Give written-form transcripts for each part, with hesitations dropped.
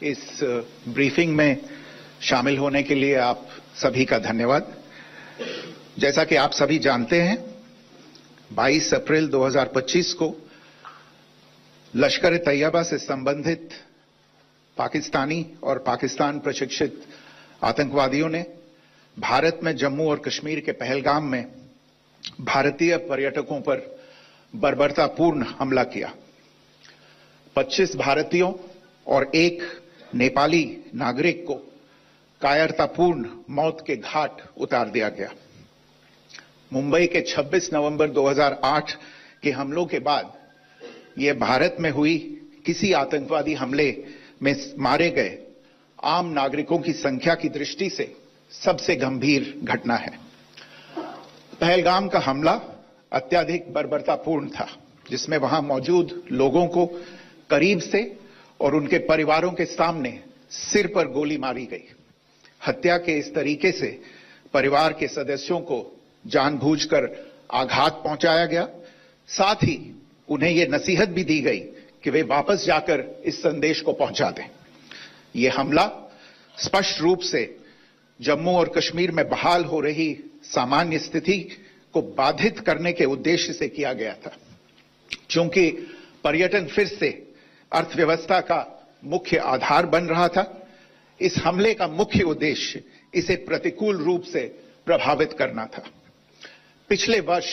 इस ब्रीफिंग में शामिल होने के लिए आप सभी का धन्यवाद। जैसा कि आप सभी जानते हैं, 22 अप्रैल 2025 को लश्कर ए तैयबा से संबंधित पाकिस्तानी और पाकिस्तान प्रशिक्षित आतंकवादियों ने भारत में जम्मू और कश्मीर के पहलगाम में भारतीय पर्यटकों पर बर्बरतापूर्ण हमला किया। 25 भारतीयों और एक नेपाली नागरिक को कायरतापूर्ण मौत के घाट उतार दिया गया। मुंबई के 26 नवंबर 2008 के हमलों के बाद यह भारत में हुई किसी आतंकवादी हमले में मारे गए आम नागरिकों की संख्या की दृष्टि से सबसे गंभीर घटना है। पहलगाम का हमला अत्यधिक बर्बरतापूर्ण था, जिसमें वहां मौजूद लोगों को करीब से और उनके परिवारों के सामने सिर पर गोली मारी गई। हत्या के इस तरीके से परिवार के सदस्यों को जानबूझकर आघात पहुंचाया गया। साथ ही उन्हें यह नसीहत भी दी गई कि वे वापस जाकर इस संदेश को पहुंचा दें। यह हमला स्पष्ट रूप से जम्मू और कश्मीर में बहाल हो रही सामान्य स्थिति को बाधित करने के उद्देश्य से किया गया था। चूंकि पर्यटन फिर से अर्थव्यवस्था का मुख्य आधार बन रहा था, इस हमले का मुख्य उद्देश्य इसे प्रतिकूल रूप से प्रभावित करना था। पिछले वर्ष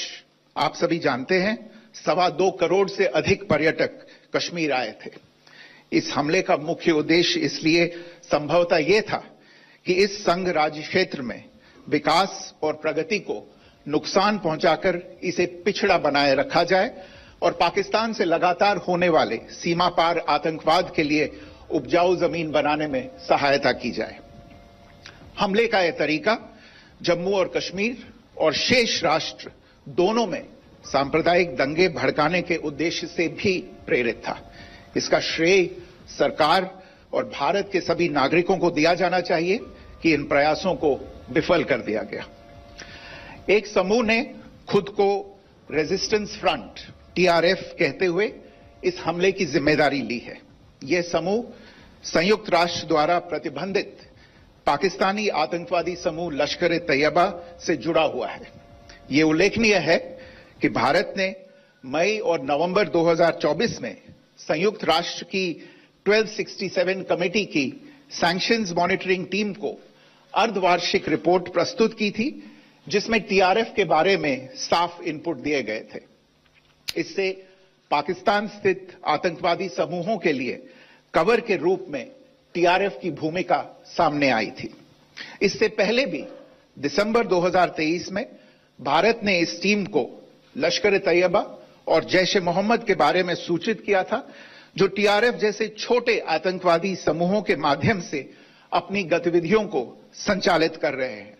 आप सभी जानते हैं 2.25 करोड़ से अधिक पर्यटक कश्मीर आए थे। इस हमले का मुख्य उद्देश्य इसलिए संभवतः यह था कि इस संघ राज्य क्षेत्र में विकास और प्रगति को नुकसान पहुंचाकर इसे पिछड़ा बनाए रखा जाए और पाकिस्तान से लगातार होने वाले सीमा पार आतंकवाद के लिए उपजाऊ जमीन बनाने में सहायता की जाए। हमले का यह तरीका जम्मू और कश्मीर और शेष राष्ट्र दोनों में सांप्रदायिक दंगे भड़काने के उद्देश्य से भी प्रेरित था। इसका श्रेय सरकार और भारत के सभी नागरिकों को दिया जाना चाहिए कि इन प्रयासों को विफल कर दिया गया। एक समूह ने खुद को रेजिस्टेंस फ्रंट टीआरएफ कहते हुए इस हमले की जिम्मेदारी ली है। यह समूह संयुक्त राष्ट्र द्वारा प्रतिबंधित पाकिस्तानी आतंकवादी समूह लश्कर ए तैयबा से जुड़ा हुआ है। यह उल्लेखनीय है कि भारत ने मई और नवंबर 2024 में संयुक्त राष्ट्र की 1267 कमेटी की सैंक्शंस मॉनिटरिंग टीम को अर्धवार्षिक रिपोर्ट प्रस्तुत की थी, जिसमें टीआरएफ के बारे में साफ इनपुट दिए गए थे। इससे पाकिस्तान स्थित आतंकवादी समूहों के लिए कवर के रूप में टीआरएफ की भूमिका सामने आई थी। इससे पहले भी दिसंबर 2023 में भारत ने इस टीम को लश्कर ए तैयबा और जैश ए मोहम्मद के बारे में सूचित किया था, जो टीआरएफ जैसे छोटे आतंकवादी समूहों के माध्यम से अपनी गतिविधियों को संचालित कर रहे हैं।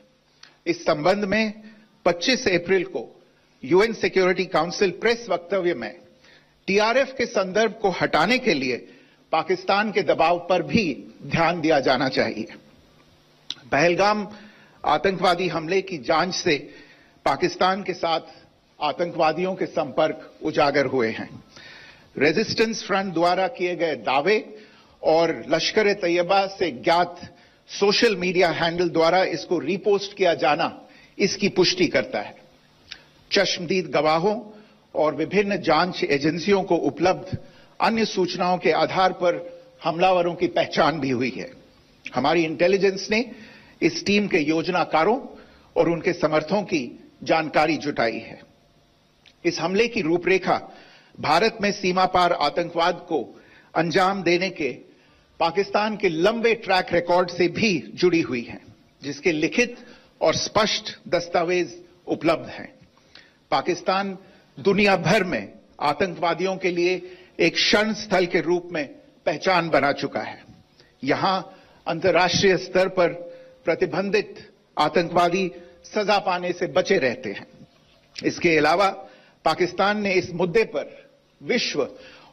इस संबंध में 25 अप्रैल को यूएन सिक्योरिटी काउंसिल प्रेस वक्तव्य में टीआरएफ के संदर्भ को हटाने के लिए पाकिस्तान के दबाव पर भी ध्यान दिया जाना चाहिए। पहलगाम आतंकवादी हमले की जांच से पाकिस्तान के साथ आतंकवादियों के संपर्क उजागर हुए हैं। रेजिस्टेंस फ्रंट द्वारा किए गए दावे और लश्कर ए तैयबा से ज्ञात सोशल मीडिया हैंडल द्वारा इसको रीपोस्ट किया जाना इसकी पुष्टि करता है। चश्मदीद गवाहों और विभिन्न जांच एजेंसियों को उपलब्ध अन्य सूचनाओं के आधार पर हमलावरों की पहचान भी हुई है। हमारी इंटेलिजेंस ने इस टीम के योजनाकारों और उनके समर्थकों की जानकारी जुटाई है। इस हमले की रूपरेखा भारत में सीमा पार आतंकवाद को अंजाम देने के पाकिस्तान के लंबे ट्रैक रिकॉर्ड से भी जुड़ी हुई है, जिसके लिखित और स्पष्ट दस्तावेज उपलब्ध हैं। पाकिस्तान दुनिया भर में आतंकवादियों के लिए एक शरण स्थल के रूप में पहचान बना चुका है। यहां अंतर्राष्ट्रीय स्तर पर प्रतिबंधित आतंकवादी सजा पाने से बचे रहते हैं। इसके अलावा पाकिस्तान ने इस मुद्दे पर विश्व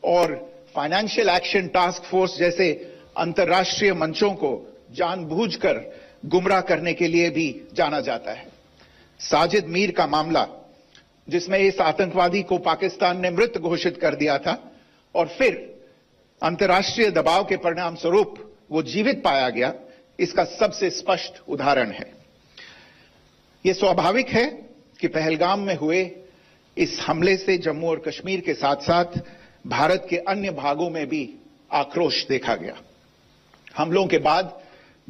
और फाइनेंशियल एक्शन टास्क फोर्स जैसे अंतर्राष्ट्रीय मंचों को जानबूझकर गुमराह करने के लिए भी जाना जाता है। साजिद मीर का मामला, जिसमें इस आतंकवादी को पाकिस्तान ने मृत घोषित कर दिया था और फिर अंतर्राष्ट्रीय दबाव के परिणाम स्वरूप वो जीवित पाया गया, इसका सबसे स्पष्ट उदाहरण है। ये स्वाभाविक है कि पहलगाम में हुए इस हमले से जम्मू और कश्मीर के साथ साथ भारत के अन्य भागों में भी आक्रोश देखा गया। हमलों के बाद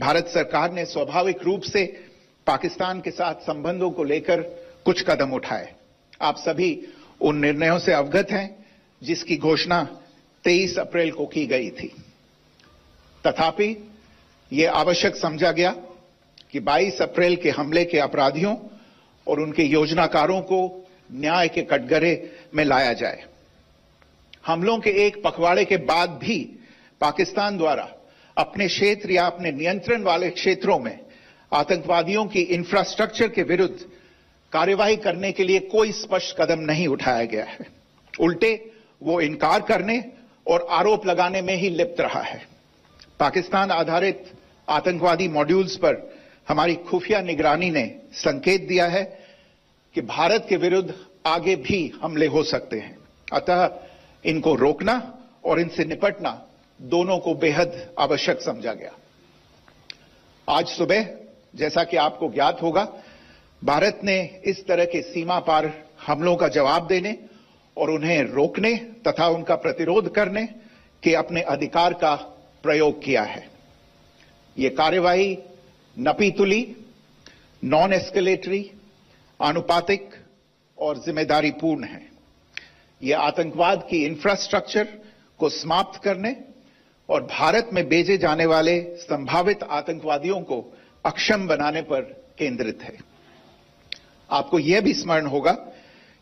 भारत सरकार ने स्वाभाविक रूप से पाकिस्तान के साथ संबंधों को लेकर कुछ कदम उठाए। आप सभी उन निर्णयों से अवगत हैं जिसकी घोषणा 23 अप्रैल को की गई थी। तथापि ये आवश्यक समझा गया कि 22 अप्रैल के हमले के अपराधियों और उनके योजनाकारों को न्याय के कटघरे में लाया जाए। हमलों के एक पखवाड़े के बाद भी पाकिस्तान द्वारा अपने क्षेत्र या अपने नियंत्रण वाले क्षेत्रों में आतंकवादियों की इंफ्रास्ट्रक्चर के विरुद्ध कार्यवाही करने के लिए कोई स्पष्ट कदम नहीं उठाया गया है। उल्टे वो इनकार करने और आरोप लगाने में ही लिप्त रहा है। पाकिस्तान आधारित आतंकवादी मॉड्यूल्स पर हमारी खुफिया निगरानी ने संकेत दिया है कि भारत के विरुद्ध आगे भी हमले हो सकते हैं। अतः इनको रोकना और इनसे निपटना दोनों को बेहद आवश्यक समझा गया। आज सुबह, जैसा कि आपको ज्ञात होगा, भारत ने इस तरह के सीमा पार हमलों का जवाब देने और उन्हें रोकने तथा उनका प्रतिरोध करने के अपने अधिकार का प्रयोग किया है। ये कार्यवाही नपीतुली, नॉन एस्केलेटरी, आनुपातिक और जिम्मेदारीपूर्ण है। ये आतंकवाद की इंफ्रास्ट्रक्चर को समाप्त करने और भारत में भेजे जाने वाले संभावित आतंकवादियों को अक्षम बनाने पर केंद्रित है। आपको यह भी स्मरण होगा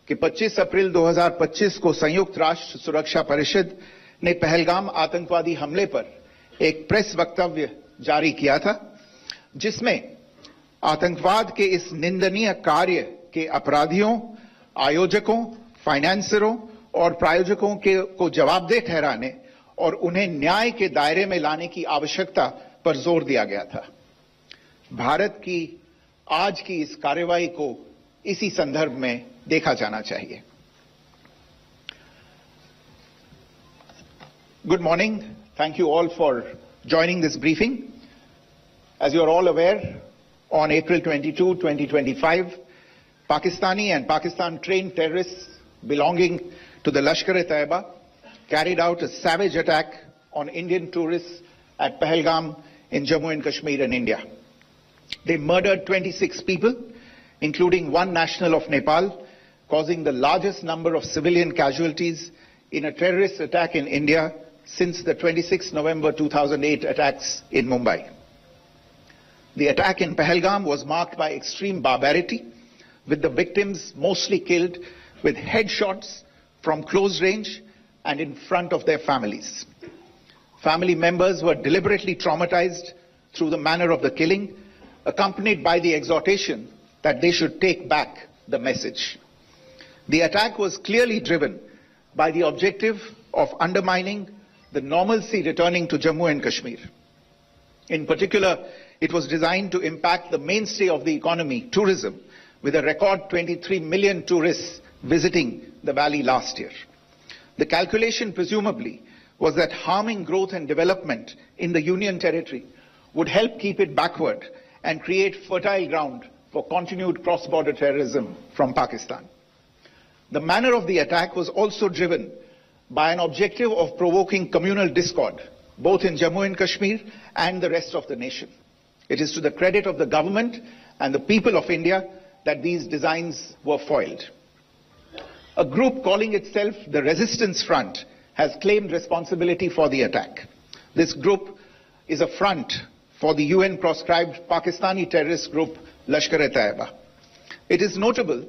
कि 25 अप्रैल 2025 को संयुक्त राष्ट्र सुरक्षा परिषद ने पहलगाम आतंकवादी हमले पर एक प्रेस वक्तव्य जारी किया था, जिसमें आतंकवाद के इस निंदनीय कार्य के अपराधियों, आयोजकों, फाइनेंसरों और प्रायोजकों को जवाबदेह ठहराने और उन्हें न्याय के दायरे में लाने की आवश्यकता पर जोर दिया गया था। भारत की आज की इस कार्रवाई को इसी संदर्भ में देखा जाना चाहिए। Good morning. Thank you all for joining this briefing. As you are all aware, on April 22, 2025, Pakistani and Pakistan-trained terrorists belonging to the Lashkar-e-Taiba carried out a savage attack on Indian tourists at Pahalgam in Jammu and Kashmir in India. They murdered 26 people, including one national of Nepal, causing the largest number of civilian casualties in a terrorist attack in India since the 26 November 2008 attacks in Mumbai. The attack in Pahalgam was marked by extreme barbarity, with the victims mostly killed with headshots from close range and in front of their families. Family members were deliberately traumatized through the manner of the killing, accompanied by the exhortation that they should take back the message. The attack was clearly driven by the objective of undermining the normalcy returning to Jammu and Kashmir. In particular, it was designed to impact the mainstay of the economy, tourism, with a record 23 million tourists visiting the valley last year. The calculation presumably was that harming growth and development in the Union territory would help keep it backward and create fertile ground for continued cross-border terrorism from Pakistan. The manner of the attack was also driven by an objective of provoking communal discord, both in Jammu and Kashmir and the rest of the nation. It is to the credit of the government and the people of India that these designs were foiled. A group calling itself the Resistance Front has claimed responsibility for the attack. This group is a front for the UN-proscribed Pakistani terrorist group Lashkar-e-Taiba. It is notable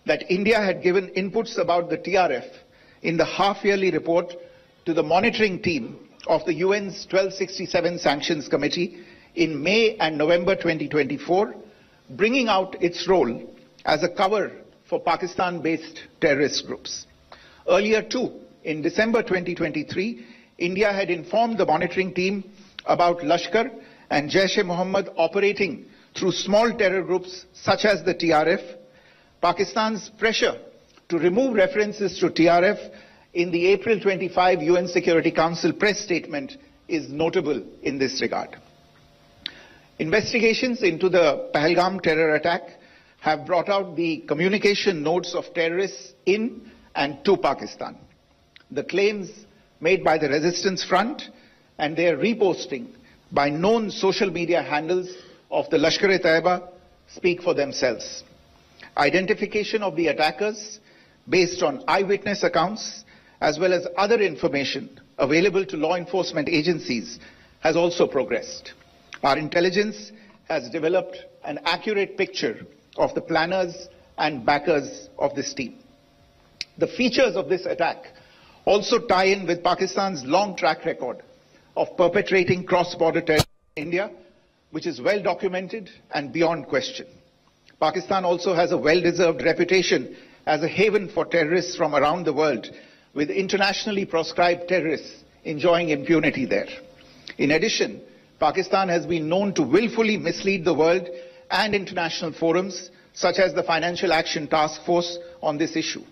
that India had given inputs about the TRF in the half-yearly report to the monitoring team of the UN's 1267 Sanctions Committee in May and November 2024, bringing out its role as a cover for Pakistan-based terrorist groups. Earlier too, in December 2023, India had informed the monitoring team about Lashkar and Jaish-e-Mohammed operating through small terror groups such as the TRF. Pakistan's pressure to remove references to TRF in the April 25 UN Security Council press statement is notable in this regard. Investigations into the Pahalgam terror attack have brought out the communication notes of terrorists in and to Pakistan, the claims made by the Resistance Front and their reposting by known social media handles of the Lashkar-e-Taiba speak for themselves. Identification of the attackers based on eyewitness accounts as well as other information available to law enforcement agencies has also progressed. Our intelligence has developed an accurate picture of the planners and backers of this team. The features of this attack also tie in with Pakistan's long track record of perpetrating cross-border terrorism in India, which is well documented and beyond question. Pakistan also has a well-deserved reputation as a haven for terrorists from around the world, with internationally proscribed terrorists enjoying impunity there. In addition, Pakistan has been known to willfully mislead the world and international forums, such as the Financial Action Task Force, on this issue.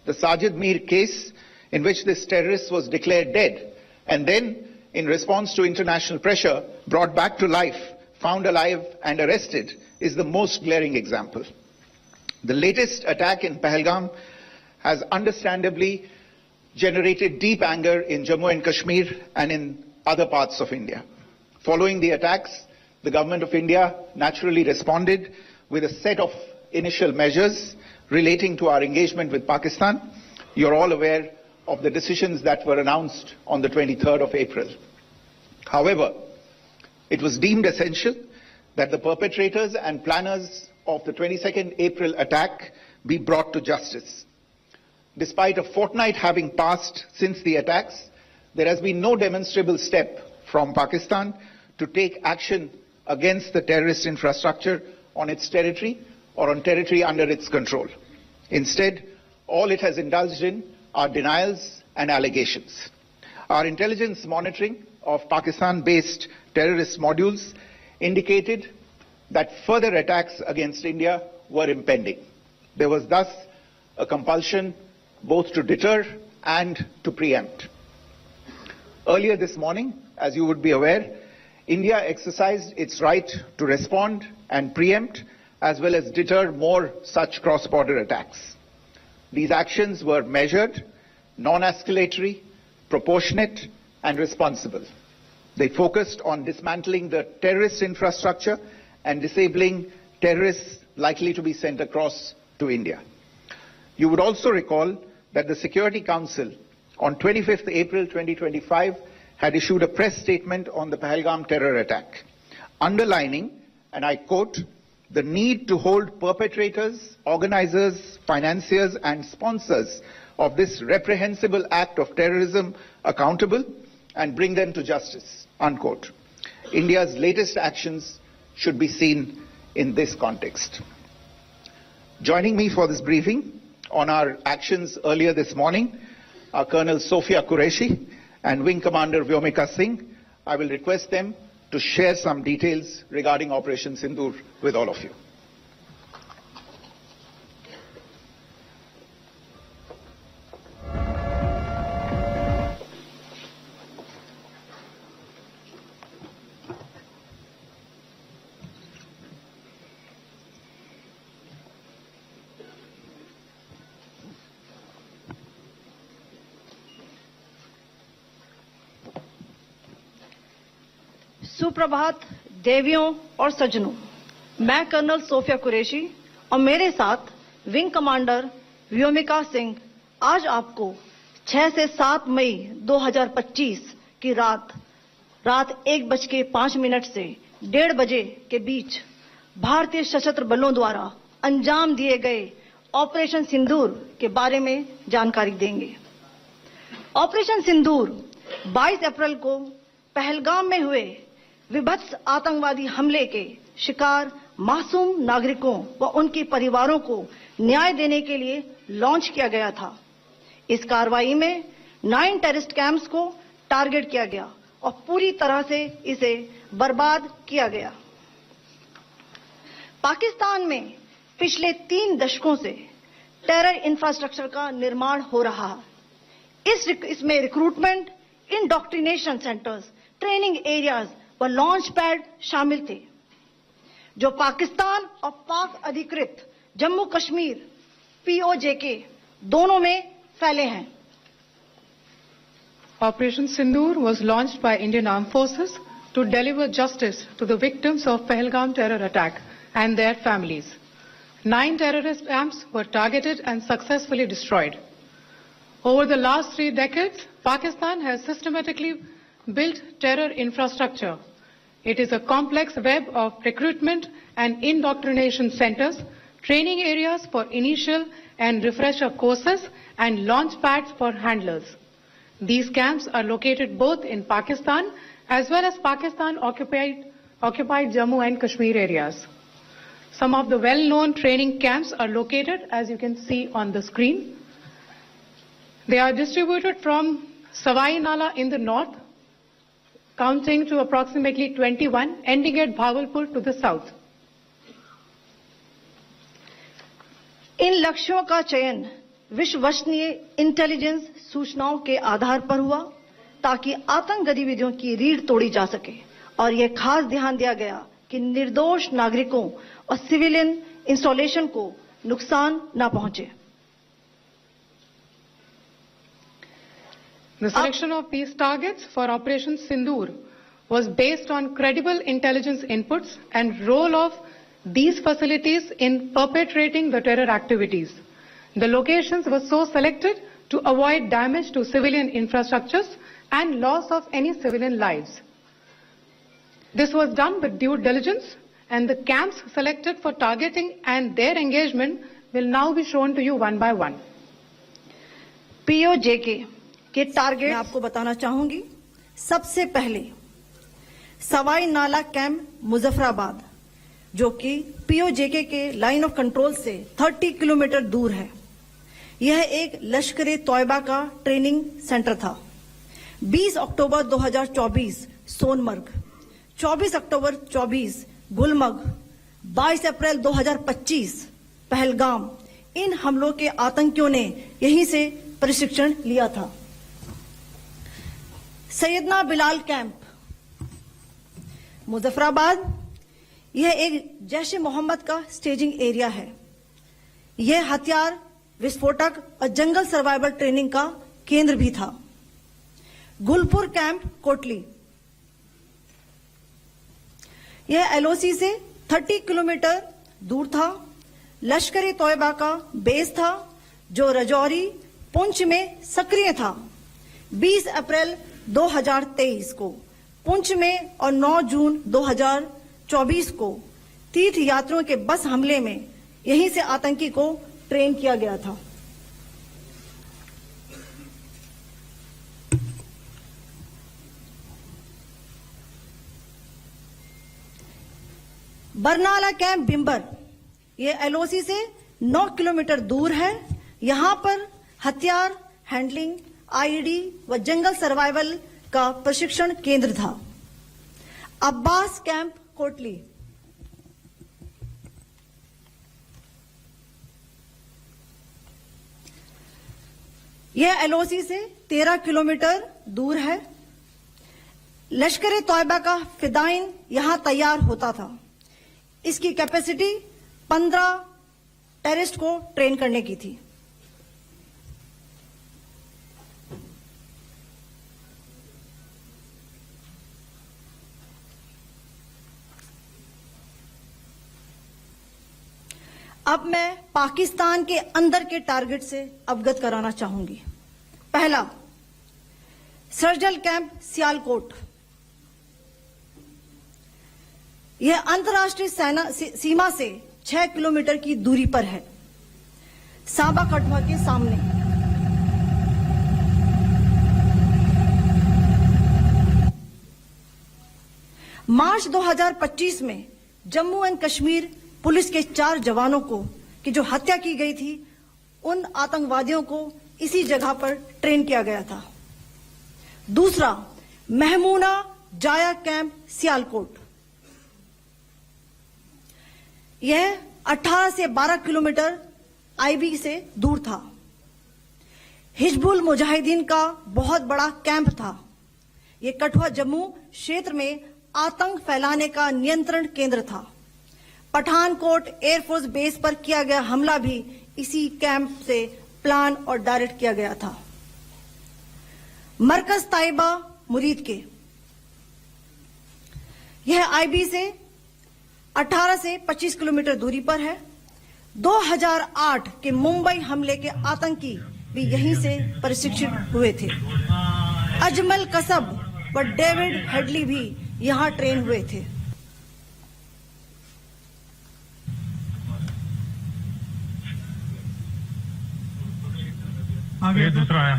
The Sajid Mir case, in which this terrorist was declared dead and then, in response to international pressure, brought back to life, found alive and arrested, is the most glaring example. The latest attack in Pahalgam has understandably generated deep anger in Jammu and Kashmir and in other parts of India. Following the attacks, the Government of India naturally responded with a set of initial measures relating to our engagement with Pakistan. You're all aware of the decisions that were announced on the 23rd of April. However, it was deemed essential that the perpetrators and planners of the 22nd April attack be brought to justice. Despite a fortnight having passed since the attacks, there has been no demonstrable step from Pakistan to take action against the terrorist infrastructure on its territory or on territory under its control. Instead, all it has indulged in are denials and allegations. Our intelligence monitoring of Pakistan-based terrorist modules indicated that further attacks against India were impending. There was thus a compulsion both to deter and to preempt. Earlier this morning, as you would be aware, India exercised its right to respond and preempt as well as deter more such cross-border attacks. These actions were measured, non-escalatory, proportionate and responsible. They focused on dismantling the terrorist infrastructure and disabling terrorists likely to be sent across to India. You would also recall that the Security Council on 25th April 2025 had issued a press statement on the Pahalgam terror attack, underlining, and I quote, the need to hold perpetrators, organizers, financiers and sponsors of this reprehensible act of terrorism accountable and bring them to justice, unquote. India's latest actions should be seen in this context. Joining me for this briefing on our actions earlier this morning are Colonel Sophia Qureshi and Wing Commander Vyomika Singh. I will request them to share some details regarding Operation Sindoor with all of you. सुप्रभात देवियों और सज्जनों, मैं colonel Sophia Qureshi और मेरे साथ wing commander Vyomika Singh आज आपको 6 से 7 मई 2025 की रात 1:05 से 1:30 बजे के बीच भारतीय सशस्त्र बलों द्वारा अंजाम दिए गए ऑपरेशन सिंदूर के बारे में जानकारी देंगे। ऑपरेशन सिंदूर 22 अप्रैल को पहलगाम में हुए विभत्स आतंकवादी हमले के शिकार मासूम नागरिकों व उनके परिवारों को न्याय देने के लिए लॉन्च किया गया था। इस कार्रवाई में 9 टेररिस्ट कैंप्स को टारगेट किया गया और पूरी तरह से इसे बर्बाद किया गया। पाकिस्तान में पिछले 3 दशकों से टेरर इंफ्रास्ट्रक्चर का निर्माण हो रहा है। इसमें recruitment, indoctrination centres, training areas व लॉन्च पैड शामिल थे, जो पाकिस्तान और पाक अधिकृत जम्मू कश्मीर POJK दोनों में फैले हैं। Operation Sindoor was launched by Indian Armed Forces to deliver justice to the victims of Pahalgam terror attack and their families. 9 terrorist camps were targeted and successfully destroyed. Over the last 3 decades, Pakistan has systematically built terror infrastructure. It is a complex web of recruitment and indoctrination centers, training areas for initial and refresher courses, and launch pads for handlers. These camps are located both in Pakistan as well as Pakistan-occupied Jammu and Kashmir areas. Some of the well-known training camps are located, as you can see on the screen. They are distributed from Savai Nala in the north, counting to approximately 21, ending at Bhagalpur to the south. इन लक्ष्यों का चयन विश्वसनीय intelligence सूचनाओं के आधार पर हुआ, ताकि आतंक गतिविधियों की रीढ़ तोड़ी जा सके, और यह खास ध्यान दिया गया कि निर्दोष नागरिकों और सिविलियन इंस्टॉलेशन को नुकसान न पहुंचे। The selection of these targets for Operation Sindoor was based on credible intelligence inputs and role of these facilities in perpetrating the terror activities. The locations were so selected to avoid damage to civilian infrastructures and loss of any civilian lives. This was done with due diligence, and the camps selected for targeting and their engagement will now be shown to you one by one. POJK के target मैं आपको बताना चाहूंगी। सबसे पहले सवाई नाला camp Muzaffarabad, जो कि POJK के लाइन ऑफ कंट्रोल से 30 किलोमीटर दूर है। यह एक लश्कर तौयबा का ट्रेनिंग सेंटर था। 20 अक्टूबर 2024 सोनमर्ग, 24 अक्टूबर 24 गुलमर्ग, 22 अप्रैल 2025 पहलगाम, इन हमलों के आतंकियों ने यहीं से प्रशिक्षण लिया था। सैयदना बिलाल कैंप मुजफ्फराबाद, यह एक जैश मोहम्मद का स्टेजिंग एरिया है। यह हथियार, विस्फोटक और जंगल सर्वाइवल ट्रेनिंग का केंद्र भी था। गुलपुर कैंप कोटली, यह LOC से 30 किलोमीटर दूर था। लश्कर तौयबा का बेस था, जो रजौरी, पुंछ में सक्रिय था। 20 अप्रैल 2023 को पुंछ में और 9 जून 2024 को तीर्थ यात्रियों के बस हमले में यहीं से आतंकी को ट्रेन किया गया था। बरनाला कैंप बिम्बर, यह LOC से 9 किलोमीटर दूर है। यहां पर हथियार, हैंडलिंग, IED व जंगल सर्वाइवल का प्रशिक्षण केंद्र था। अब्बास कैंप कोटली, यह LOC से 13 किलोमीटर दूर है। लश्कर तौयबा का फिदाइन यहां तैयार होता था। इसकी कैपेसिटी 15 टेररिस्ट को ट्रेन करने की थी। अब मैं पाकिस्तान के अंदर के टारगेट से अवगत कराना चाहूंगी। पहला, सर्जल कैंप सियालकोट, यह अंतर्राष्ट्रीय सीमा से 6 किलोमीटर की दूरी पर है, सांबा कठुआ के सामने। मार्च 2025 में जम्मू एंड कश्मीर पुलिस के 4 जवानों को की जो हत्या की गई थी, उन आतंकवादियों को इसी जगह पर ट्रेन किया गया था। दूसरा, महमूना जाया कैंप सियालकोट, यह 18 से 12 किलोमीटर IB से दूर था। हिजबुल मुजाहिदीन का बहुत बड़ा कैंप था। ये कठुआ जम्मू क्षेत्र में आतंक फैलाने का नियंत्रण केंद्र था। पठानकोट एयरफोर्स बेस पर किया गया हमला भी इसी कैंप से प्लान और डायरेक्ट किया गया था। मरकज ताइबा मुरीद के यह आईबी से 18 से 25 किलोमीटर दूरी पर है। 2008 के मुंबई हमले के आतंकी भी यहीं से प्रशिक्षित हुए थे। अजमल कसब व डेविड हेडली भी यहां ट्रेन हुए थे। आगे दूसरा आया।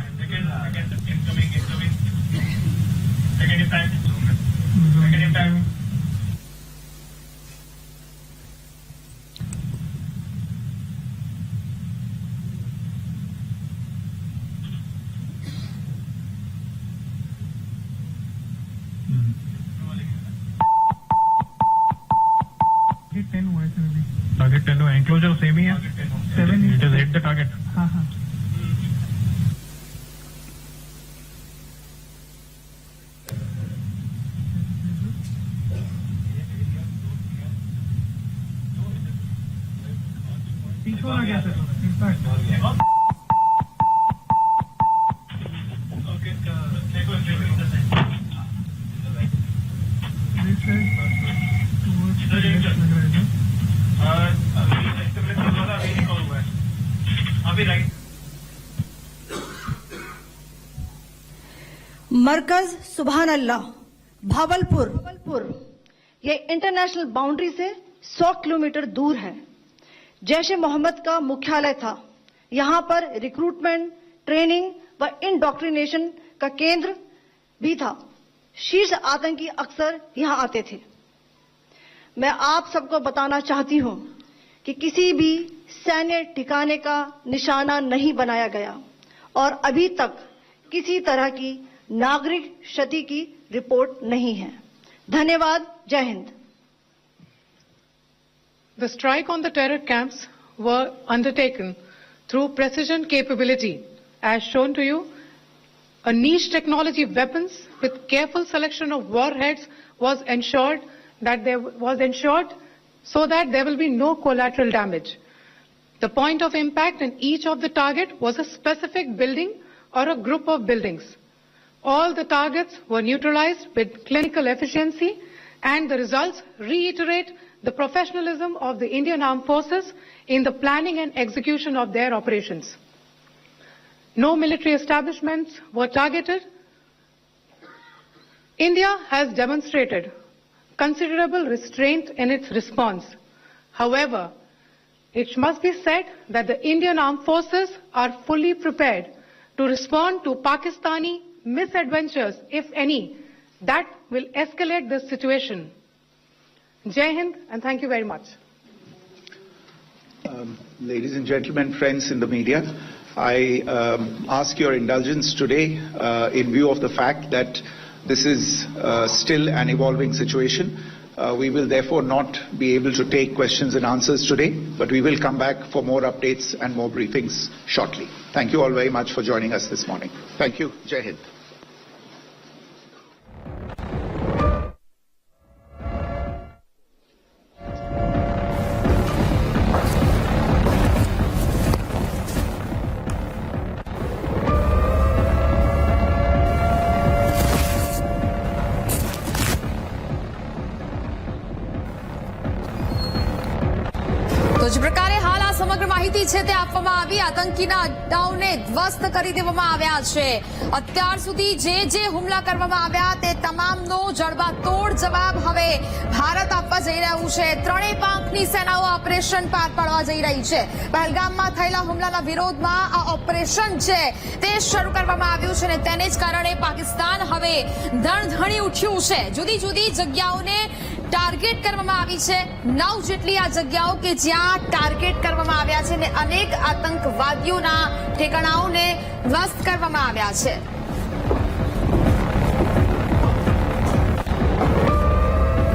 टारगेट 10 हुआ, एंक्लोजर सेम ही है। 7 it is hit the target. हाँ हाँ। आ गया सर। मरकज सुभान अल्लाह भावलपुर ये इंटरनेशनल बाउंड्री से 100 किलोमीटर दूर है। जैश ए मोहम्मद का मुख्यालय था। यहां पर रिक्रूटमेंट, ट्रेनिंग व इंडॉक्ट्रिनेशन का केंद्र भी था। शीर्ष आतंकी अक्सर यहां आते थे। मैं आप सबको बताना चाहती हूं कि किसी भी सैन्य ठिकाने का निशाना नहीं बनाया गया और अभी तक किसी तरह की नागरिक क्षति की रिपोर्ट नहीं है। धन्यवाद। जय Hind. The strike on the terror camps were undertaken through precision capability, as shown to you. A niche technology weapons with careful selection of warheads was ensured so that there will be no collateral damage. The point of impact in each of the target was a specific building or a group of buildings. All the targets were neutralized with clinical efficiency, and the results reiterate the professionalism of the Indian Armed Forces in the planning and execution of their operations. No military establishments were targeted. India has demonstrated considerable restraint in its response. However, it must be said that the Indian Armed Forces are fully prepared to respond to Pakistani misadventures, if any, that will escalate the situation. Jai Hind, and thank you very much. Ladies and gentlemen, friends in the media, I ask your indulgence today in view of the fact that this is still an evolving situation. We will therefore not be able to take questions and answers today, but we will come back for more updates and more briefings shortly. Thank you all very much for joining us this morning. Thank you. Jai Hind. તો જ પ્રકારે હાલ આ સમગ્ર માહિતી છે તે આપવામાં આવી। આતંકીના અડ્ડાઓને ધ્વસ્ત કરી દેવામાં આવ્યા છે। અત્યાર સુધી જે હુમલા કરવામાં આવ્યા તે તમામનો જડબાતોડ જવાબ હવે ભારત આપવા જઈ રહ્યું છે। ત્રણેય પાંખની સેનાઓ ઓપરેશન પાર પાડવા જઈ રહી છે। પહેલગામમાં થયેલા હુમલાના વિરોધમાં આ ઓપરેશન છે તે શરૂ કરવામાં આવ્યું છે અને તેને જ કારણે પાકિસ્તાન હવે ધણધણી ઉઠ્યું છે। જુદી જુદી જગ્યાઓને ટાર્ગેટ કરવામાં આવી છે। 9 જેટલી આ જગ્યાઓ કે જ્યાં ટાર્ગેટ કરવામાં આવ્યા છે અને અનેક આતંકવાદીઓના ઠેકાણાઓને ધ્વસ્ત કરવામાં આવ્યા છે।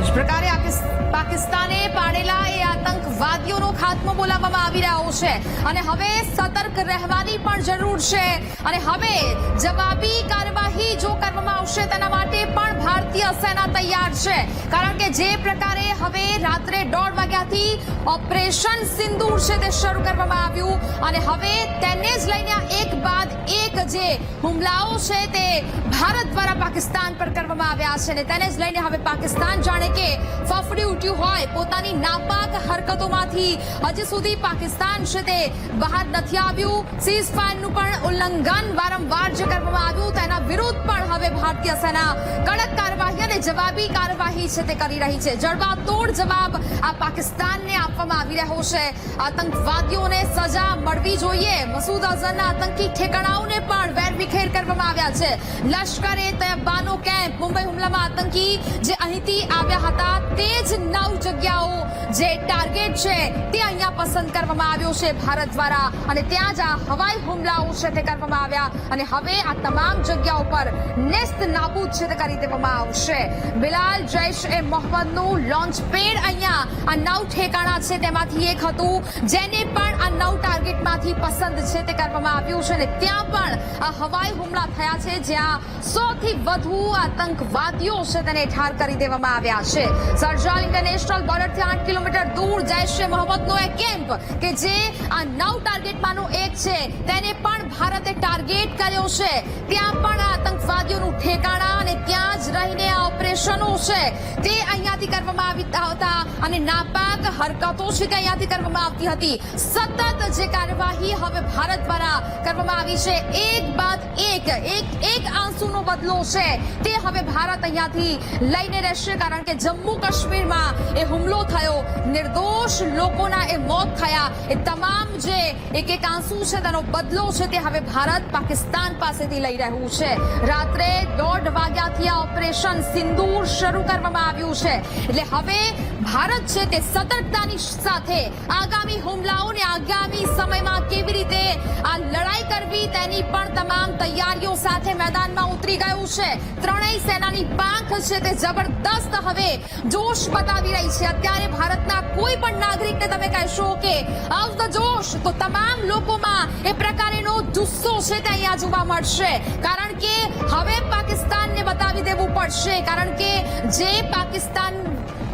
इस प्रकारे पाकिस्तान પાકિસ્તાને પાડેલા એ આતંકવાદીઓનો ખાત્મો બોલાવવામાં આવી રહ્યો છે અને હવે સતર્ક રહેવાની પણ જરૂર છે અને હવે જવાબી કાર્યવાહી જો કરવામાં આવશે તેના માટે પણ ભારતીય સેના તૈયાર છે કારણ કે જે પ્રકારે હવે રાત્રે 1:30 વાગ્યાથી ઓપરેશન સિંદૂર છે તે શરૂ કરવામાં આવ્યું અને હવે તેને જ લઈને એક બાદ એક જે હુમલાઓ છે તે ભારત દ્વારા પાકિસ્તાન પર કરવામાં આવ્યા છે અને તેને જ લઈને હવે પાકિસ્તાન જાણે કે ફફડી ઉઠ્યું હોય પોતાની નાપાક હરકતોમાંથી હજી સુધી પાકિસ્તાન છે તે બહાર નથી આવ્યું સીઝ ફાયરનું પણ ઉલ્લંઘન વારંવાર જે કરવામાં આવ્યું તેના વિરુદ્ધ પણ હવે ભારતીય સેના કડક કાર્યવાહી અને જવાબી કાર્યવાહી છે તે કરી રહી છે જડબાતોડ જવાબ આ પાકિસ્તાનને આપવામાં આવી રહ્યો છે આતંકવાદીઓને સજા મળવી જોઈએ મસૂદ અઝહરના આતંકી ઠેકાણાઓને પણ વેરવિખેર કરવામાં આવ્યા છે લશ્કરે તૈયબાનો કેમ્પ મુંબઈ હુમલામાં આતંકી જે અહીંથી આવ્યા હતા તે જ 9 જગ્યાઓ જે ટાર્ગેટ છે તે અહીંયા પસંદ કરવામાં આવ્યો છે ભારત દ્વારા અને ત્યાં જ આ હવાઈ હુમલાઓ છે તે કરવામાં આવ્યા અને હવે આ તમામ જગ્યાઓ પર નેસ્ત નાબૂદ છે તે કરી દેવામાં આવશે બિલાલ જૈશ એ મોહમ્મદનું લોન્ચ પેડ અહીંયા આ 9 ઠેકાણા છે તેમાંથી એક હતું જેને પણ આ 9 ટાર્ગેટમાંથી પસંદ છે તે કરવામાં આવ્યું છે અને ત્યાં પણ આ હવાઈ હુમલા થયા છે જ્યાં 100 થી વધુ આતંકવાદીઓ છે તેને ઠાર કરી દેવામાં આવ્યા છે સરજાલ ઇન્ટરનેશનલ બોર્ડરથી 8 કિલોમીટર દૂર જૈશ એ મોહમ્મદનો એક કેમ્પ કે જે આ 9 ટાર્ગેટમાંનો એક છે તેને પણ ભારતે ટાર્ગેટ કર્યો છે ત્યાં પણ આતંકવાદીઓનું ઠેકાણા અને ત્યાં જ રહીને આ ઓપરેશનો છે તે અહીંયાથી કરવામાં આવતા હતા અને નાપાક હરકતો છે તે અહીંયાથી કરવામાં આવતી હતી સતત જે કાર્યવાહી હવે ભારત દ્વારા કરવામાં આવી છે એક બાદ એક આંસુનો બદલો છે તે હવે ભારત અહીંયાથી લઈને રહેશે કારણ કે જમ્મુ કાશ્મીરમાં એ હુમલો થયો નિર્દોષ લોકોના એ મોત થયા એ તમામ જે એક આંસુ છે તેનો બદલો છે તે હવે ભારત પાકિસ્તાન પાસેથી લઈ રહ્યું છે રાત્રે 1:30 વાગ્યાથી આ ઓપરેશન સિંદૂર શરૂ કરવામાં આવ્યું છે એટલે હવે ભારત છે તે સતર્કતાની સાથે આગામી હુમલાઓને આગામી સમયમાં કેવી રીતે આ લડાઈ કરવી તેની પણ તમામ તૈયારીઓ સાથે મેદાનમાં ઉતરી ગયું છે ત્રણેય સેનાની પાંખ છે તે જબરદસ્ત હવે જોશ બતાવી રહી છે અત્યારે ભારતના કોઈ પણ નાગરિકને તમે કહેશો કે આવ ધ જોશ તો તમામ લોકોમાં એ પ્રકારનો જુસ્સો છે તે અહીંયા જોવા મળશે કારણ કે હવે પાકિસ્તાનને બતાવી દેવું પડશે કારણ કે જે પાકિસ્તાન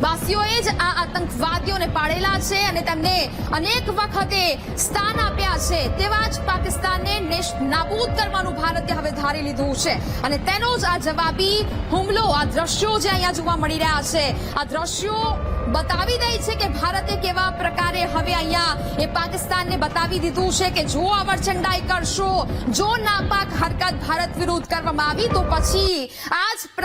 વાસીઓએ જ આ આતંકવાદીઓને પાડેલા છે અને તેમને અનેક વખતે સ્થાન આપ્યા છે તેવા જ પાકિસ્તાનને નાબૂદ કરવાનું ભારતે હવે ધારી લીધું છે અને તેનો જ આ જવાબી હુમલો આ દ્રશ્યો જે અહીંયા જોવા મળી રહ્યા છે આ દ્રશ્યો બતાવી દે છે કે ભારતે કેવા પ્રકારે હવે અહીંયા એ પાકિસ્તાનને બતાવી દીધું છે કે જો અવરચંડાઈ કરશો જો નાપાક હરકત ભારત વિરુદ્ધ કરવામાં આવી તો પછી આ જ